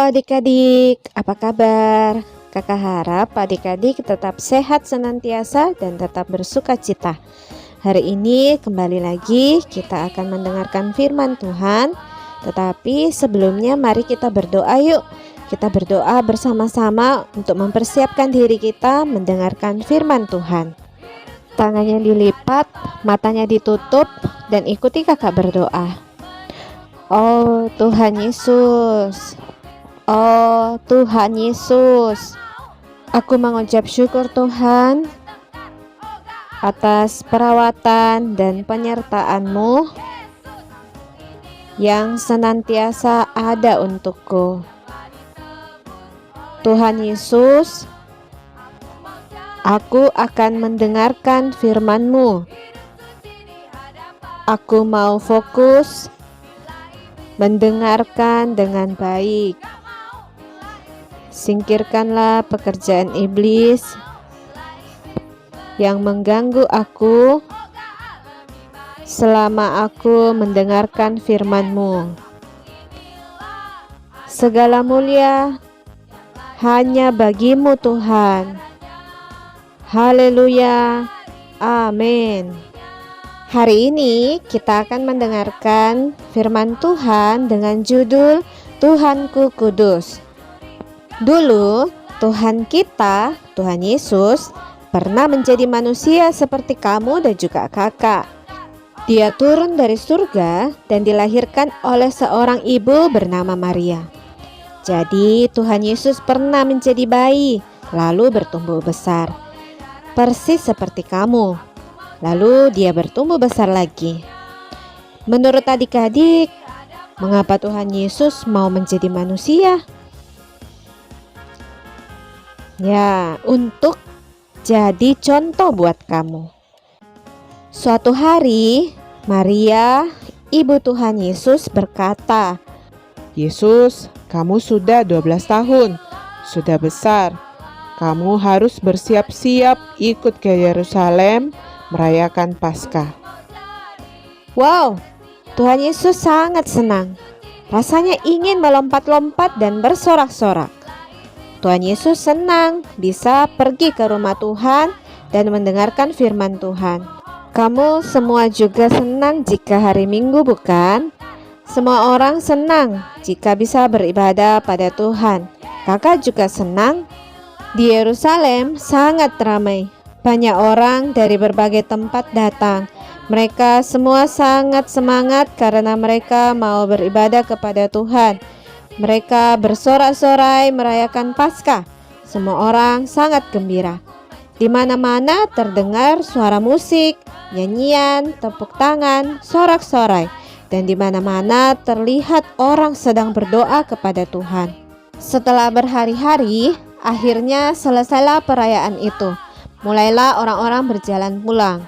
adik-adik, apa kabar? Kakak harap adik-adik tetap sehat senantiasa dan tetap bersuka cita. Hari ini kembali lagi kita akan mendengarkan firman Tuhan. Tetapi sebelumnya mari kita berdoa yuk. Kita berdoa bersama-sama untuk mempersiapkan diri kita mendengarkan firman Tuhan. Tangannya dilipat, matanya ditutup, dan ikuti kakak berdoa. Oh Tuhan Yesus, oh Tuhan Yesus, aku mengucap syukur Tuhan atas perawatan dan penyertaan-Mu yang senantiasa ada untukku. Tuhan Yesus, aku akan mendengarkan firman-Mu. Aku mau fokus mendengarkan dengan baik. Singkirkanlah pekerjaan iblis yang mengganggu aku selama aku mendengarkan firman-Mu. Segala mulia hanya bagi-Mu Tuhan. Haleluya. Amin. Hari ini kita akan mendengarkan firman Tuhan dengan judul Tuhanku Kudus. Dulu Tuhan kita, Tuhan Yesus, pernah menjadi manusia seperti kamu dan juga kakak. Dia turun dari surga dan dilahirkan oleh seorang ibu bernama Maria. Jadi Tuhan Yesus pernah menjadi bayi, lalu bertumbuh besar, persis seperti kamu. Lalu dia bertumbuh besar lagi. Menurut adik-adik, mengapa Tuhan Yesus mau menjadi manusia? Ya, untuk jadi contoh buat kamu. Suatu hari, Maria, ibu Tuhan Yesus berkata, Yesus, kamu sudah 12 tahun, sudah besar. Kamu harus bersiap-siap ikut ke Yerusalem merayakan Paskah. wow, Tuhan Yesus sangat senang. Rasanya ingin melompat-lompat dan bersorak-sorak. Tuhan Yesus senang bisa pergi ke rumah Tuhan dan mendengarkan firman Tuhan. Kamu semua juga senang jika hari Minggu, bukan? Semua orang senang jika bisa beribadah pada Tuhan. Kakak juga senang. Di Yerusalem sangat ramai. Banyak orang dari berbagai tempat datang. Mereka semua sangat semangat karena mereka mau beribadah kepada Tuhan. Mereka bersorak-sorai merayakan Paskah. Semua orang sangat gembira. Di mana-mana terdengar suara musik, nyanyian, tepuk tangan, sorak-sorai, dan di mana-mana terlihat orang sedang berdoa kepada Tuhan. Setelah berhari-hari, akhirnya selesailah perayaan itu. Mulailah orang-orang berjalan pulang.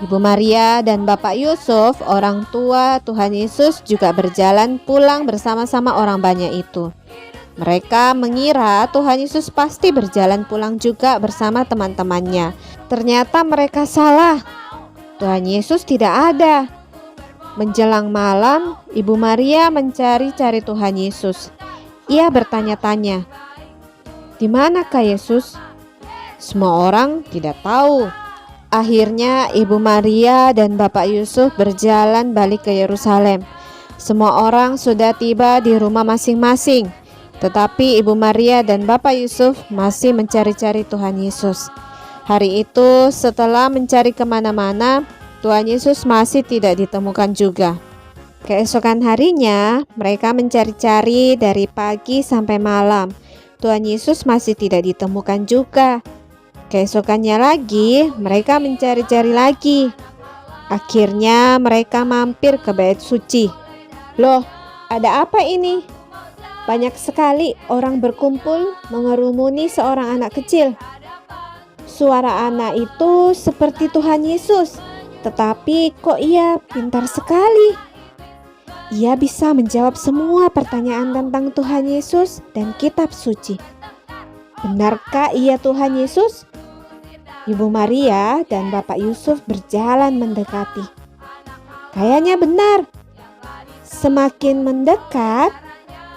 Ibu Maria dan Bapak Yusuf, orang tua Tuhan Yesus, juga berjalan pulang bersama-sama orang banyak itu. Mereka mengira Tuhan Yesus pasti berjalan pulang juga bersama teman-temannya. Ternyata mereka salah. Tuhan Yesus tidak ada. Menjelang malam, Ibu Maria mencari-cari Tuhan Yesus. Ia bertanya-tanya, "Di manakah Yesus?" Semua orang tidak tahu. Akhirnya Ibu Maria dan Bapak Yusuf berjalan balik ke Yerusalem. Semua orang sudah tiba di rumah masing-masing. Tetapi Ibu Maria dan Bapak Yusuf masih mencari-cari Tuhan Yesus. Hari itu setelah mencari kemana-mana, Tuhan Yesus masih tidak ditemukan juga. Keesokan harinya mereka mencari-cari dari pagi sampai malam. Tuhan Yesus masih tidak ditemukan juga. Keesokannya lagi mereka mencari-cari lagi. Akhirnya mereka mampir ke bait suci. Loh, ada apa ini? Banyak sekali orang berkumpul mengerumuni seorang anak kecil. Suara anak itu seperti Tuhan Yesus, tetapi kok ia pintar sekali. Ia bisa menjawab semua pertanyaan tentang Tuhan Yesus dan kitab suci. Benarkah ia Tuhan Yesus? Ibu Maria dan Bapak Yusuf berjalan mendekati. Kayaknya benar. Semakin mendekat,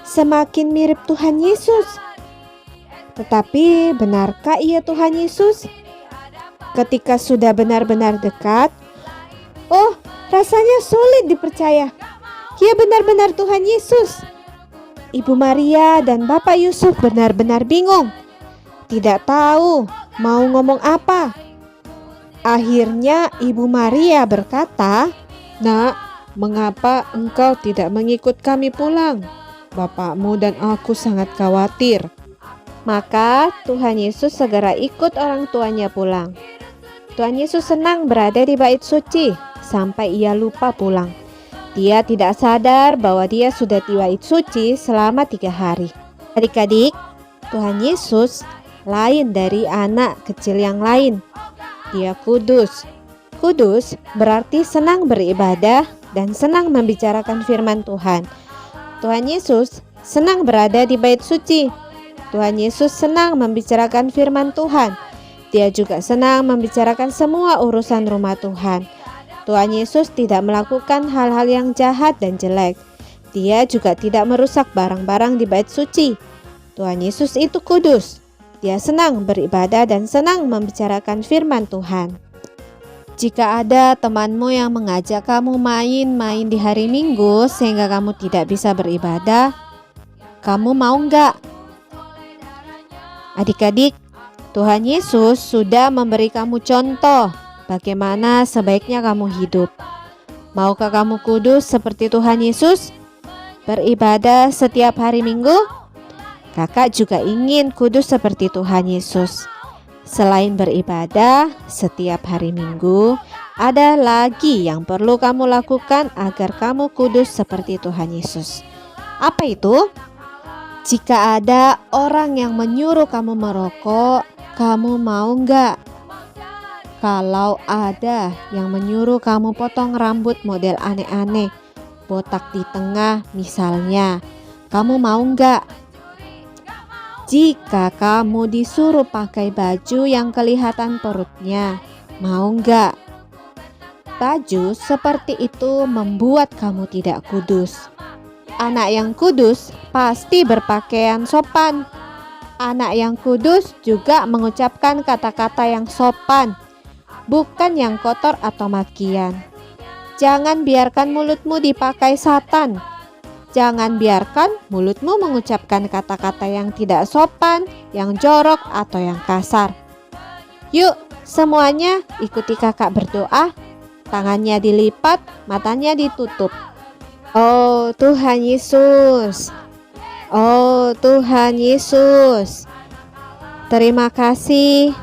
semakin mirip Tuhan Yesus. Tetapi benarkah ia Tuhan Yesus? Ketika sudah benar-benar dekat, oh, rasanya sulit dipercaya. Ia benar-benar Tuhan Yesus. Ibu Maria dan Bapak Yusuf benar-benar bingung. Tidak tahu mau ngomong apa. Akhirnya Ibu Maria berkata, "Nak, mengapa engkau tidak mengikut kami pulang? Bapakmu dan aku sangat khawatir." Maka Tuhan Yesus segera ikut orang tuanya pulang. Tuhan Yesus senang berada di bait suci sampai ia lupa pulang. Dia tidak sadar bahwa dia sudah di bait suci selama 3 hari. Adik-adik, Tuhan Yesus lain dari anak kecil yang lain. Dia kudus. Kudus berarti senang beribadah dan senang membicarakan firman Tuhan. Tuhan Yesus senang berada di bait suci. Tuhan Yesus senang membicarakan firman Tuhan. Dia juga senang membicarakan semua urusan rumah Tuhan. Tuhan Yesus tidak melakukan hal-hal yang jahat dan jelek. Dia juga tidak merusak barang-barang di bait suci. Tuhan Yesus itu kudus. Dia senang beribadah dan senang membicarakan firman Tuhan. Jika ada temanmu yang mengajak kamu main-main di hari Minggu sehingga kamu tidak bisa beribadah, kamu mau enggak? Adik-adik, Tuhan Yesus sudah memberi kamu contoh bagaimana sebaiknya kamu hidup. Maukah kamu kudus seperti Tuhan Yesus? Beribadah setiap hari Minggu? Kakak juga ingin kudus seperti Tuhan Yesus. Selain beribadah setiap hari Minggu, ada lagi yang perlu kamu lakukan agar kamu kudus seperti Tuhan Yesus. Apa itu? Jika ada orang yang menyuruh kamu merokok, kamu mau enggak? Kalau ada yang menyuruh kamu potong rambut model aneh-aneh, botak di tengah misalnya, kamu mau enggak? Jika kamu disuruh pakai baju yang kelihatan perutnya, mau enggak? Baju seperti itu membuat kamu tidak kudus. Anak yang kudus pasti berpakaian sopan. Anak yang kudus juga mengucapkan kata-kata yang sopan, bukan yang kotor atau makian. Jangan biarkan mulutmu dipakai Satan. Jangan biarkan mulutmu mengucapkan kata-kata yang tidak sopan, yang jorok, atau yang kasar. Yuk, semuanya ikuti kakak berdoa. Tangannya dilipat, matanya ditutup. Oh Tuhan Yesus, oh Tuhan Yesus, terima kasih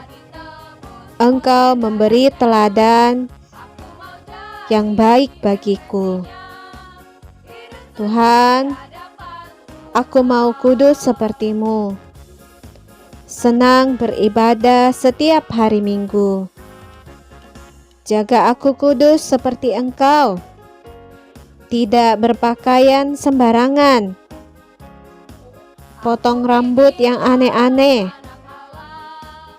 Engkau memberi teladan yang baik bagiku. Tuhan, aku mau kudus seperti-Mu. Senang beribadah setiap hari Minggu. Jaga aku kudus seperti Engkau. Tidak berpakaian sembarangan. Potong rambut yang aneh-aneh.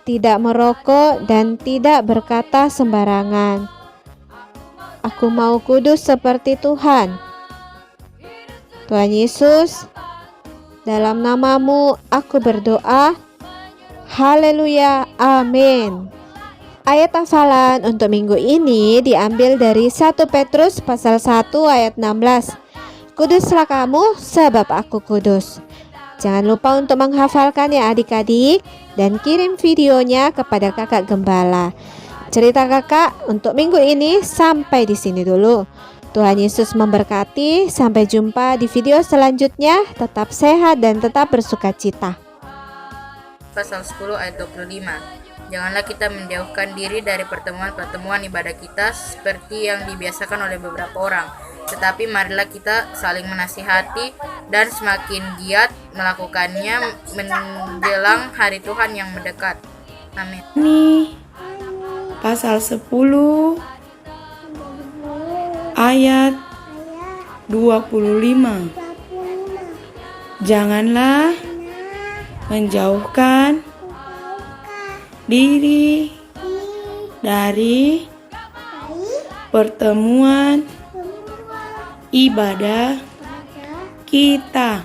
Tidak merokok dan tidak berkata sembarangan. Aku mau kudus seperti Tuhan. Tuhan Yesus, dalam nama-Mu aku berdoa. Haleluya, amin. Ayat hafalan untuk minggu ini diambil dari 1 Petrus pasal 1 ayat 16. Kuduslah kamu sebab aku kudus. Jangan lupa untuk menghafalkan ya adik-adik, dan kirim videonya kepada kakak gembala. Cerita kakak untuk minggu ini sampai di sini dulu. Tuhan Yesus memberkati. Sampai jumpa di video selanjutnya. Tetap sehat dan tetap bersukacita. Pasal 10 ayat 25. Janganlah kita menjauhkan diri dari pertemuan-pertemuan ibadah kita seperti yang dibiasakan oleh beberapa orang, tetapi marilah kita saling menasihati dan semakin giat melakukannya menjelang hari Tuhan yang mendekat. Amin. Ini pasal 10 ayat 25. Janganlah menjauhkan diri dari pertemuan ibadah kita